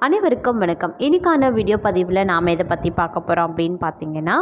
அனைவருக்கும் வணக்கம். இன்னைக்கான வீடியோ பதிவில் நாம் எதை பற்றி பார்க்க போகிறோம் அப்படின்னு பார்த்தீங்கன்னா,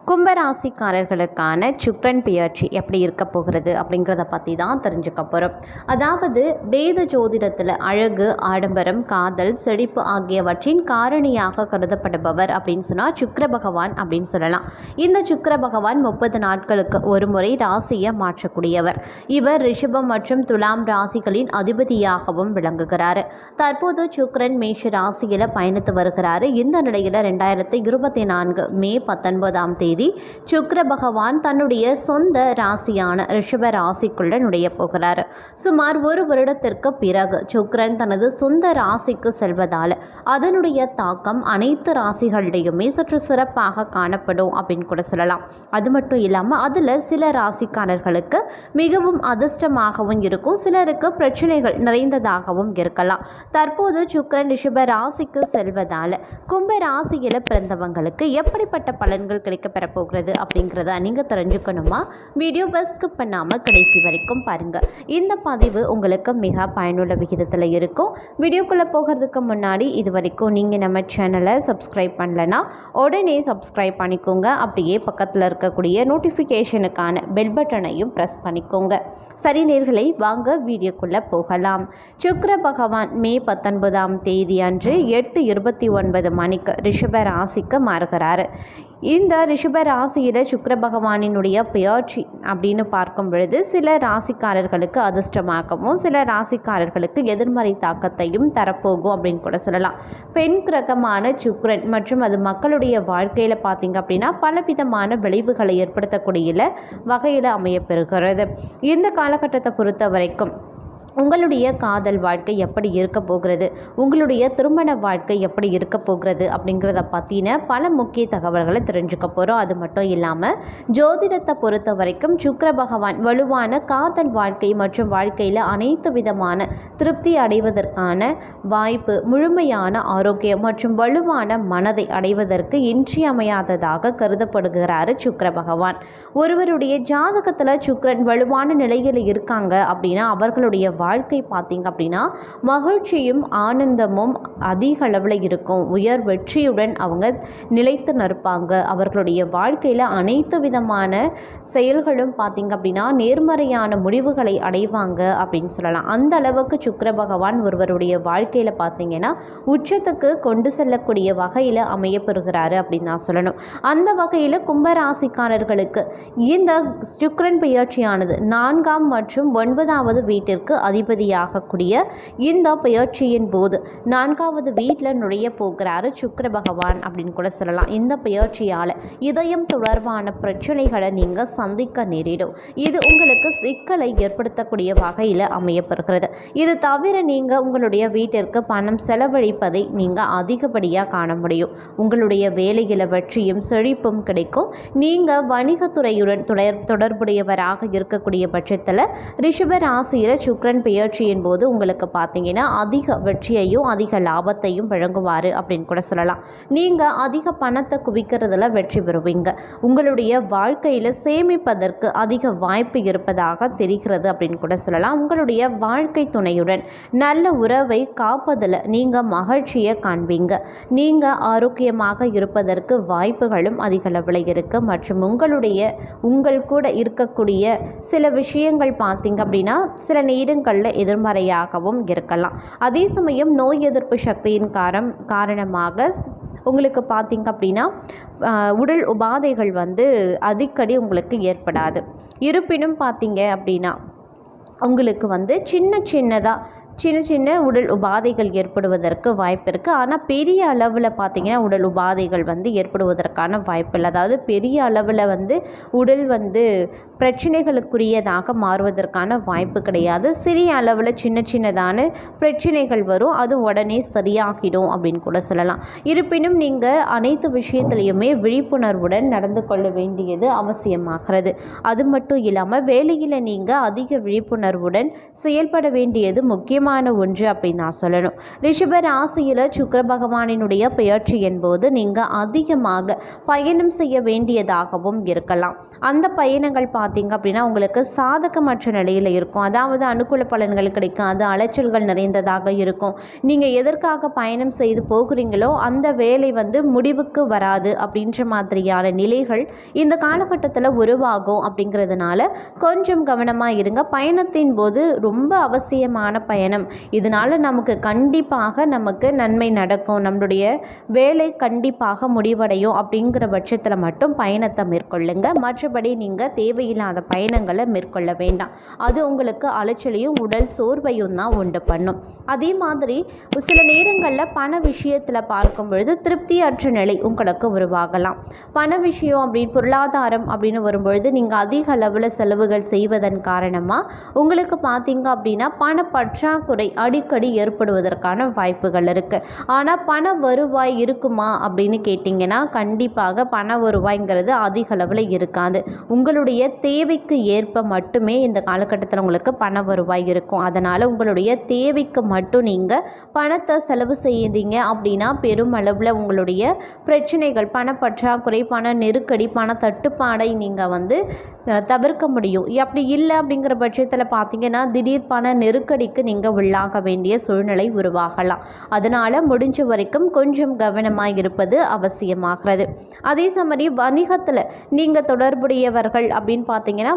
கும்பராசிக்காரர்களுக்கான சுக்கிரன் பெயர்ச்சி எப்படி இருக்க போகிறது அப்படிங்கிறத பற்றி தான் தெரிஞ்சுக்க போகிறோம். அதாவது வேத ஜோதிடத்தில் அழகு, ஆடம்பரம், காதல், செழிப்பு ஆகியவற்றின் காரணியாக கருதப்படுபவர் அப்படின்னு சொன்னால் சுக்கிர பகவான் அப்படின்னு சொல்லலாம். இந்த சுக்கிர பகவான் 30 நாட்களுக்கு ஒரு முறை ராசியை மாற்றக்கூடியவர். இவர் ரிஷபம் மற்றும் துலாம் ராசிகளின் அதிபதியாகவும் விளங்குகிறார். தற்போது சுக்கிரன் மேஷ ராசியில் பயணித்து வருகிறாரு. இந்த நிலையில் 2024 மே 19ஆம் தேதி சுக்கிர பகவான் தன்னுடைய சொந்த ராசியான ரிஷப ராசிக்குள்ள நுழைய போகிறார். சுமார் ஒரு வருடத்திற்கு பிறகு சுக்கிரன் தனது சொந்த ராசிக்கு செல்வதால் அதனுடைய தாக்கம் அனைத்து ராசிகளிடையுமே சற்று சிறப்பாக காணப்படும் அப்படின்னு கூட சொல்லலாம். அது மட்டும் இல்லாமல் அதில் சில ராசிக்காரர்களுக்கு மிகவும் அதிர்ஷ்டமாகவும் இருக்கும், சிலருக்கு பிரச்சனைகள் நிறைந்ததாகவும் இருக்கலாம். தற்போது சுக்கிரன் ரிஷப ராசிக்கு செல்வதால் கும்ப ராசியில் பிறந்தவங்களுக்கு எப்படிப்பட்ட பலன்கள் கிடைக்கப்பெற போகிறது அப்படிங்கிறத நீங்கள் தெரிஞ்சுக்கணுமா? வீடியோ ஸ்கிப் பண்ணாமல் கடைசி வரைக்கும் பாருங்கள். இந்த பதிவு உங்களுக்கு மிக பயனுள்ள விகிதத்தில் இருக்கும். வீடியோக்குள்ளே போகிறதுக்கு முன்னாடி இது வரைக்கும் நீங்கள் நம்ம சேனலை சப்ஸ்கிரைப் பண்ணலைன்னா உடனே சப்ஸ்கிரைப் பண்ணிக்கோங்க. அப்படியே பக்கத்தில் இருக்கக்கூடிய நோட்டிஃபிகேஷனுக்கான பெல் பட்டனையும் ப்ரெஸ் பண்ணிக்கோங்க. சரி நேயர்களே, வாங்க வீடியோக்குள்ளே போகலாம். சுக்கிர பகவான் மே 19ஆம் தேதி அன்று 8:29 மணிக்கு ரிஷப ராசிக்கு மாறுகிறார். இந்த ரிஷப ராசியில் சுக்கிர பகவானினுடைய பெயர்ச்சி அப்படின்னு பார்க்கும் பொழுது சில ராசிக்காரர்களுக்கு அதிர்ஷ்டமாகவும் சில ராசிக்காரர்களுக்கு எதிர்மறை தாக்கத்தையும் தரப்போகும் அப்படின்னு கூட சொல்லலாம். பெண் கிரகமான சுக்கிரன் மற்றும் அது மக்களுடைய வாழ்க்கையில் பார்த்திங்க அப்படின்னா பலவிதமான விளைவுகளை ஏற்படுத்தக்கூடிய வகையில் அமையப்பெறுகிறது. இந்த காலகட்டத்தை பொறுத்த வரைக்கும் உங்களுடைய காதல் வாழ்க்கை எப்படி இருக்க போகிறது, உங்களுடைய திருமண வாழ்க்கை எப்படி இருக்க போகிறது அப்படிங்கிறத பற்றின பல முக்கிய தகவல்களை தெரிஞ்சுக்க போகிறோம். அது மட்டும் இல்லாமல் ஜோதிடத்தை பொறுத்த வரைக்கும் சுக்கிர பகவான் வலுவான காதல் வாழ்க்கை மற்றும் வாழ்க்கையில் அனைத்து விதமான திருப்தி அடைவதற்கான வாய்ப்பு, முழுமையான ஆரோக்கியம் மற்றும் வலுவான மனதை அடைவதற்கு இன்றியமையாததாக கருதப்படுகிறார் சுக்கிர பகவான். ஒருவருடைய ஜாதகத்தில் சுக்கிரன் வலுவான நிலையில் இருக்காங்க அப்படின்னா அவர்களுடைய வாழ்க்கை பார்த்திங்க அப்படின்னா மகிழ்ச்சியும் ஆனந்தமும் அதிக அளவில் இருக்கும். உயர் வெற்றியுடன் அவங்க நிலைத்து நிற்பாங்க. அவர்களுடைய வாழ்க்கையில் அனைத்து விதமான செயல்களும் பார்த்திங்க அப்படின்னா நேர்மறையான முடிவுகளை அடைவாங்க அப்படின்னு சொல்லலாம். அந்த அளவுக்கு சுக்கிர பகவான் ஒருவருடைய வாழ்க்கையில் பார்த்திங்கன்னா உச்சத்துக்கு கொண்டு செல்லக்கூடிய வகையில் அமையப்பெறுகிறாரு அப்படின்னு நான் சொல்லணும். அந்த வகையில் கும்பராசிக்காரர்களுக்கு இந்த சுக்கிரன் பெயர்ச்சியானது 4ஆம் மற்றும் 9வது வீட்டிற்கு அதிபதியாகக்கூடிய இந்த பெயர்ச்சியின் போது 4வது வீட்டில் நுழைய போகிறாரு சுக்கிர பகவான் அப்படின்னு கூட சொல்லலாம். இந்த பெயர்ச்சியால் இதயம் தொடர்பான பிரச்சனைகளை நீங்கள் சந்திக்க நேரிடும். இது உங்களுக்கு சிக்கலை ஏற்படுத்தக்கூடிய வகையில் அமையப்பெறுகிறது. இது தவிர நீங்கள் உங்களுடைய வீட்டிற்கு பணம் செலவழிப்பதை நீங்கள் அதிகப்படியாக காண முடியும். உங்களுடைய வேலையில் வெற்றியும் செழிப்பும் கிடைக்கும். நீங்கள் வணிகத்துறையுடன் தொடர்புடையவராக இருக்கக்கூடிய பட்சத்தில் ரிஷப ராசியில் சுக்கிரன் பெயர்ச்சியின் போது உங்களுக்கு பார்த்தீங்கன்னா அதிக வெற்றியையும் அதிக லாபத்தையும் வழங்குவார் அப்படின்னு கூட சொல்லலாம். நீங்கள் அதிக பணத்தை குவிக்கிறதுல வெற்றி பெறுவீங்க. உங்களுடைய வாழ்க்கையில் சேமிப்பதற்கு அதிக வாய்ப்பு இருப்பதாக தெரிகிறது அப்படின்னு கூட சொல்லலாம். உங்களுடைய வாழ்க்கை துணையுடன் நல்ல உறவை காப்பதில் நீங்கள் மகிழ்ச்சியை காண்பீங்க. நீங்கள் ஆரோக்கியமாக இருப்பதற்கு வாய்ப்புகளும் அதிக அளவில் இருக்குது. மற்றும் உங்கள் கூட இருக்கக்கூடிய சில விஷயங்கள் பார்த்தீங்க அப்படின்னா சில நேரங்களில் எதிர்மறையாகவும் இருக்கலாம். அதே சமயம் நோய் எதிர்ப்பு சக்தியின் காரணமாக உங்களுக்கு பார்த்திங்க அப்படின்னா உடல் உபாதைகள் அடிக்கடி உங்களுக்கு ஏற்படாது. இருப்பினும் பார்த்தீங்க அப்படின்னா உங்களுக்கு சின்ன உடல் உபாதைகள் ஏற்படுவதற்கு வாய்ப்பு இருக்குது. ஆனால் பெரிய அளவில் பார்த்திங்கன்னா உடல் உபாதைகள் ஏற்படுவதற்கான வாய்ப்பு இல்லை. அதாவது பெரிய அளவில் உடல் பிரச்சனைகளுக்குரியதாக மாறுவதற்கான வாய்ப்பு கிடையாது. சிறிய அளவில் சின்னதான பிரச்சனைகள் வரும், அது உடனே சரியாகிடும் அப்படின்னு கூட சொல்லலாம். இருப்பினும் நீங்கள் அனைத்து விஷயத்திலையுமே விழிப்புணர்வுடன் நடந்து கொள்ள வேண்டியது அவசியமாகிறது. அது மட்டும் இல்லாமல் வேலையில் நீங்கள் அதிக விழிப்புணர்வுடன் செயல்பட வேண்டியது முக்கியமாக முக்கியமான ஒன்று அப்படின்னு நான் சொல்லணும். ரிஷப ராசியில் சுக்கிர பகவானினுடைய பெயர்ச்சி என்பது நீங்கள் அதிகமாக பயணம் செய்ய வேண்டியதாகவும் இருக்கலாம். அந்த பயணங்கள் பார்த்தீங்க அப்படின்னா உங்களுக்கு சாதகமற்ற நிலையில் இருக்கும். அதாவது அனுகூல பலன்கள் கிடைக்கும், அது அலைச்சல்கள் நிறைந்ததாக இருக்கும். நீங்கள் எதற்காக பயணம் செய்து போகிறீங்களோ அந்த வேலை முடிவுக்கு வராது அப்படின்ற மாதிரியான நிலைகள் இந்த காலகட்டத்தில் உருவாகும். அப்படிங்கிறதுனால கொஞ்சம் கவனமாக இருங்க. பயணத்தின் போது ரொம்ப அவசியமான பயணம், இதனால் நமக்கு கண்டிப்பாக நன்மை நடக்கும், நம்மளுடைய வேலை கண்டிப்பாக முடிவடையும் அப்படிங்கிற பட்சத்தில் மட்டும் பயணத்தை மேற்கொள்ளுங்க. மற்றபடி நீங்கள் தேவையில்லாத பயணங்களை மேற்கொள்ள வேண்டாம். அது உங்களுக்கு அலைச்சலையும் உடல் சோர்வையும் தான் உண்டு பண்ணும். அதே மாதிரி சில நேரங்களில் பண விஷயத்தில் பார்க்கும் பொழுது திருப்தியற்ற நிலை உங்களுக்கு உருவாகலாம். பண விஷயம் அப்படின்னு பொருளாதாரம் அப்படின்னு வரும்பொழுது நீங்கள் அதிக அளவில் செலவுகள் செய்வதன் காரணமாக உங்களுக்கு பார்த்தீங்க அப்படின்னா பண பற்றாக்குறை அடிக்கடி ஏற்படுவதற்கான வாய்ப்புகள் இருக்குது. ஆனால் பண வருவாய் இருக்குமா அப்படின்னு கேட்டிங்கன்னா கண்டிப்பாக பண வருவாய்ங்கிறது அதிக அளவில் இருக்காது. உங்களுடைய தேவைக்கு ஏற்ப மட்டுமே இந்த காலகட்டத்தில் உங்களுக்கு பண வருவாய் இருக்கும். அதனால் உங்களுடைய தேவைக்கு மட்டும் நீங்கள் பணத்தை செலவு செய்தீங்க அப்படின்னா பெருமளவில் உங்களுடைய பிரச்சனைகள், பண பற்றாக்குறை, பண நெருக்கடி, பண தட்டுப்பாடை நீங்கள் தவிர்க்க முடியும். அப்படி இல்லை அப்படிங்கிற பட்சத்தில் பார்த்தீங்கன்னா திடீர் பண நெருக்கடிக்கு நீங்கள் உள்ளாக வேண்டிய சூழ்நிலை உருவாகலாம். அதனால் முடிஞ்ச வரைக்கும் கொஞ்சம் கவனமாக இருப்பது அவசியமாகிறது. அதே சமயம் வணிகத்தில் நீங்கள் தொடர்புடையவர்கள் அப்படின்னு பார்த்தீங்கன்னா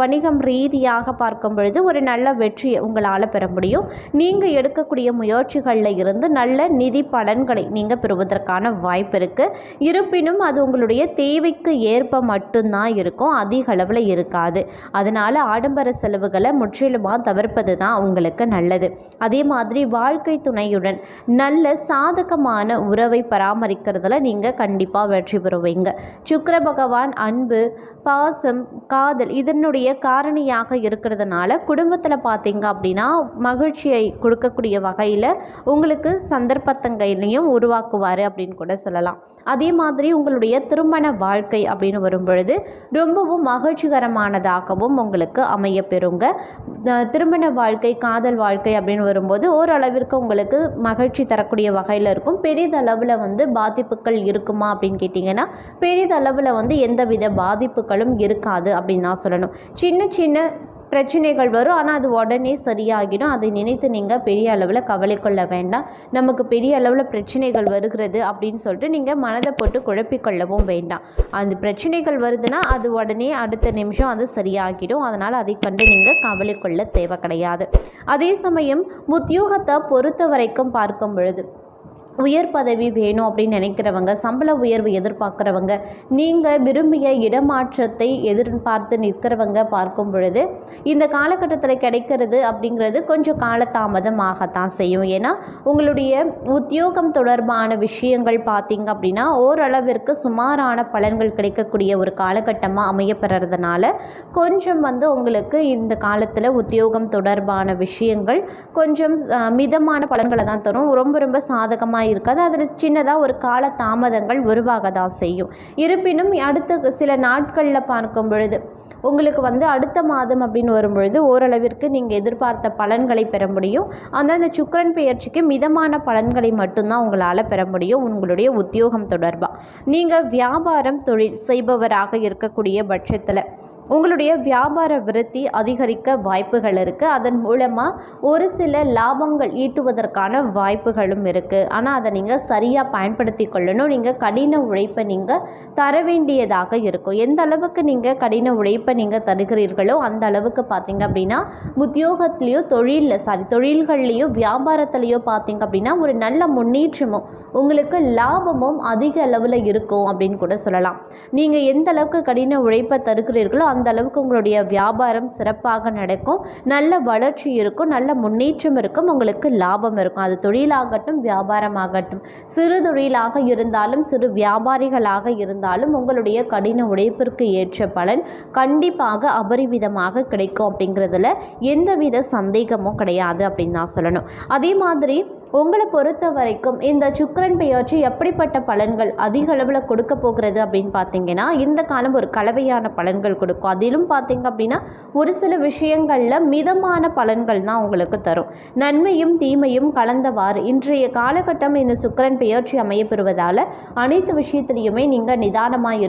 வணிகம் ரீதியாக பார்க்கும் பொழுது ஒரு நல்ல வெற்றியை உங்களால் பெற முடியும். நீங்கள் எடுக்கக்கூடிய முயற்சிகளில் இருந்து நல்ல நிதி பலன்களை நீங்கள் பெறுவதற்கான வாய்ப்பு இருக்குது. இருப்பினும் அது உங்களுடைய தேவைக்கு ஏற்ப மட்டும்தான் இருக்கும், அதிக அளவில் இருக்காது. அதனால் ஆடம்பர செலவுகளை முற்றிலுமாக தவிர்ப்பது தான் உங்களுக்கு நல்லது. அதே மாதிரி வாழ்க்கை துணையுடன் நல்ல சாதகமான உறவை பராமரிக்கிறதுல நீங்கள் கண்டிப்பாக வெற்றி பெறுவீங்க. சுக்கிர பகவான் அன்பு, பாசம், காதல் இதனுடைய காரணியாக இருக்கிறதுனால குடும்பத்தில் பார்த்தீங்க அப்படின்னா மகிழ்ச்சியை கொடுக்கக்கூடிய வகையில் உங்களுக்கு சந்தர்ப்பத்தங்கையிலையும் உருவாக்குவார் அப்படின்னு கூட சொல்லலாம். அதே மாதிரி உங்களுடைய திருமண வாழ்க்கை அப்படின்னு வரும்பொழுது ரொம்பவும் மகிழ்ச்சிகரமானதாகவும் உங்களுக்கு அமைய பெறுங்க. திருமண வாழ்க்கை, காதல் வாழ்க்கை அப்படின்னு வரும்போது ஓரளவிற்கு உங்களுக்கு மகிழ்ச்சி தரக்கூடிய வகையில் இருக்கும். பெரிதளவில் பாதிப்புகள் இருக்குமா அப்படின்னு கேட்டிங்கன்னா பெரிதளவில் எந்தவித பாதிப்புகளும் இருக்காது அப்படின்னு தான் சொல்லணும். சின்ன சின்ன பிரச்சனைகள் வரும், ஆனால் அது உடனே சரியாகிடும். அதை நினைத்து நீங்கள் பெரிய அளவில் கவலை கொள்ள வேண்டாம். நமக்கு பெரிய அளவில் பிரச்சனைகள் வருகிறது அப்படின்னு சொல்லிட்டு நீங்கள் மனதை போட்டு குழப்பிக்கொள்ளவும் வேண்டாம். அந்த பிரச்சனைகள் வருதுன்னா அது உடனே அடுத்த நிமிஷம் அது சரியாகிடும். அதனால் அதை கண்டு நீங்கள் கவலை கொள்ள தேவை கிடையாது. அதே சமயம் உத்தியோகத்தை பொறுத்த வரைக்கும் பார்க்கும் பொழுது உயர் பதவி வேணும் அப்படின்னு நினைக்கிறவங்க, சம்பள உயர்வு எதிர்பார்க்குறவங்க, நீங்கள் விரும்பிய இடமாற்றத்தை எதிர்பார்த்து நிற்கிறவங்க பார்க்கும் பொழுது இந்த காலகட்டத்தில் கிடைக்கிறது அப்படிங்கிறது கொஞ்சம் காலதாமதமாகத்தான் செய்யும். ஏன்னா உங்களுடைய உத்தியோகம் தொடர்பான விஷயங்கள் பார்த்தீங்க அப்படின்னா ஓரளவிற்கு சுமாரான பலன்கள் கிடைக்கக்கூடிய ஒரு காலகட்டமாக அமையப்படுறதுனால கொஞ்சம் உங்களுக்கு இந்த காலத்தில் உத்தியோகம் தொடர்பான விஷயங்கள் கொஞ்சம் மிதமான பலன்களை தான் தரும். ரொம்ப சாதகமாக இருக்காது. அதில் சின்னதாக ஒரு கால தாமதங்கள் உருவாக தான் செய்யும். இருப்பினும் அடுத்த சில நாட்களில் பார்க்கும் பொழுது உங்களுக்கு அடுத்த மாதம் அப்படின்னு வரும்பொழுது ஓரளவிற்கு நீங்கள் எதிர்பார்த்த பலன்களை பெற முடியும். ஆனால் அந்த சுக்கிரன் பெயர்ச்சிக்கு மிதமான பலன்களை மட்டும்தான் உங்களால் பெற முடியும். உங்களுடைய உத்தியோகம் தொடர்பாக நீங்கள் வியாபாரம் தொழில் செய்பவராக இருக்கக்கூடிய பட்சத்தில் உங்களுடைய வியாபார விருத்தி அதிகரிக்க வாய்ப்புகள் இருக்குது. அதன் மூலமாக ஒரு சில லாபங்கள் ஈட்டுவதற்கான வாய்ப்புகளும் இருக்குது. ஆனால் அதை நீங்கள் சரியாக பயன்படுத்தி கொள்ளணும். நீங்கள் கடின உழைப்பை நீங்கள் தர வேண்டியதாக இருக்கும். எந்த அளவுக்கு நீங்கள் கடின உழைப்பை நீங்கள் தருகிறீர்களோ அந்த அளவுக்கு பார்த்தீங்க அப்படின்னா உத்தியோகத்திலையோ தொழில்கள்லேயோ வியாபாரத்துலேயோ பார்த்தீங்க அப்படின்னா ஒரு நல்ல முன்னேற்றமும் உங்களுக்கு லாபமும் அதிக அளவில் இருக்கும் அப்படின்னு கூட சொல்லலாம். நீங்கள் எந்த அளவுக்கு கடின உழைப்பை தருகிறீர்களோ அந்த அளவுக்கு உங்களுடைய வியாபாரம் சிறப்பாக நடக்கும், நல்ல வளர்ச்சி இருக்கும், நல்ல முன்னேற்றம் இருக்கும், உங்களுக்கு லாபம் இருக்கும். அது தொழிலாகட்டும் வியாபாரமாகட்டும், சிறு தொழிலாக இருந்தாலும் சிறு வியாபாரிகளாக இருந்தாலும் உங்களுடைய கடின உழைப்பிற்கு ஏற்ற பலன் கண்டிப்பாக அபரிவிதமாக கிடைக்கும் அப்படிங்கிறதுல எந்தவித சந்தேகமும் கிடையாது அப்படின்னு தான் சொல்லணும். அதே மாதிரி உங்களை பொறுத்த வரைக்கும் இந்த சுக்கிரன் பெயர்ச்சி எப்படிப்பட்ட பலன்கள் அதிக அளவில் கொடுக்க போகிறது அப்படின்னு பார்த்தீங்கன்னா, இந்த காலம் ஒரு கலவையான பலன்கள் கொடுக்கும். அதிலும் பார்த்தீங்க அப்படின்னா ஒரு சில விஷயங்களில் மிதமான பலன்கள் தான் உங்களுக்கு தரும். நன்மையும் தீமையும் கலந்தவாறு இன்றைய காலகட்டம் இந்த சுக்கிரன் பெயர்ச்சி அமையப்பெறுவதால் அனைத்து விஷயத்திலையுமே நீங்கள் நிதானமாக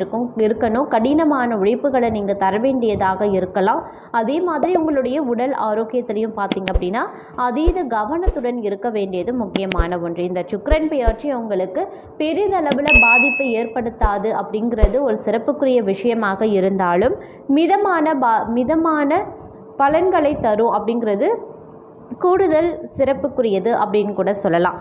இருக்கணும். கடினமான உழைப்புகளை நீங்கள் தர வேண்டியதாக இருக்கலாம். அதே மாதிரி உங்களுடைய உடல் ஆரோக்கியத்திலையும் பார்த்தீங்க அப்படின்னா அதீத கவனத்துடன் இருக்க வேண்டியது முக்கியமான ஒன்று. இந்த சுக்கிரன் பெயர்ச்சி உங்களுக்கு பெரிதளவில் பாதிப்பை ஏற்படுத்தாது அப்படிங்கிறது ஒரு சிறப்புக்குரிய விஷயமாக இருந்தாலும் மிதமான பலன்களை தரும் அப்படிங்கிறது கூடுதல் சிறப்புக்குரியது அப்படின்னு கூட சொல்லலாம்.